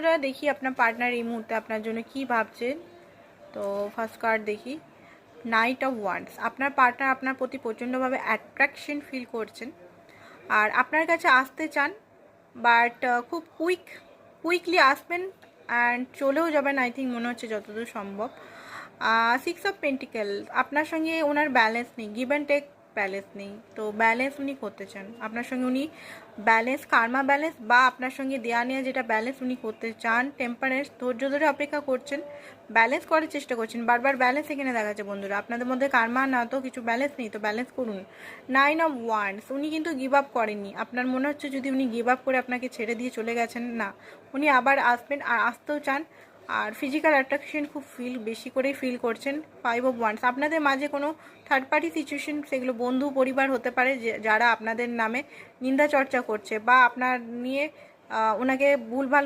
বন্ধুরা দেখি আপনার পার্টনার এই মুহূর্তে আপনার জন্য কি ভাবছেন। তো ফার্স্ট কার্ড দেখি, নাইট অফ ওয়ান্ডস। আপনার পার্টনার আপনার প্রতি প্রচণ্ডভাবে অ্যাট্রাকশন ফিল করছেন আর আপনার কাছে আসতে চান, বাট খুব কুইকলি আসবেন অ্যান্ড চলেও যাবেন আই থিঙ্ক, মনে হচ্ছে যতদূর সম্ভব। 6 অফ পেন্টিকেল, আপনার সঙ্গে ওনার ব্যালেন্স নেই, গিভ অ্যান্ড টেক ব্যালেন্স নেই। তো ব্যালেন্স উনি করতে চান আপনার সঙ্গে, উনি ব্যালেন্স, কার্মা ব্যালেন্স বা আপনার সঙ্গে দেয়া নেওয়া যেটা ব্যালেন্স উনি করতে চান। টেম্পারেন্স, ধৈর্য ধরে অপেক্ষা করছেন, ব্যালেন্স করার চেষ্টা করছেন, বারবার ব্যালেন্স এখানে দেখাচ্ছে বন্ধুরা। আপনাদের মধ্যে কার্মা না তো কিছু ব্যালেন্স নেই, তো ব্যালেন্স করুন। 9 অফ ওয়ান্ডস, উনি কিন্তু গিভ আপ করেননি। আপনার মনে হচ্ছে যদি উনি গিভ আপ করে আপনাকে ছেড়ে দিয়ে চলে গেছেন, না, উনি আবার আসবেন আর আসতেও চান। আর ফিজিক্যাল অ্যাট্রাকশন খুব বেশি করেই ফিল করছেন। 5 অফ ওয়ান্ডস, আপনাদের মাঝে কোনো থার্ড পার্টি সিচুয়েশন, সেগুলো বন্ধু পরিবার হতে পারে, যারা আপনাদের নামে নিন্দা চর্চা করছে বা আপনার নিয়ে ওনাকে ভুলভাল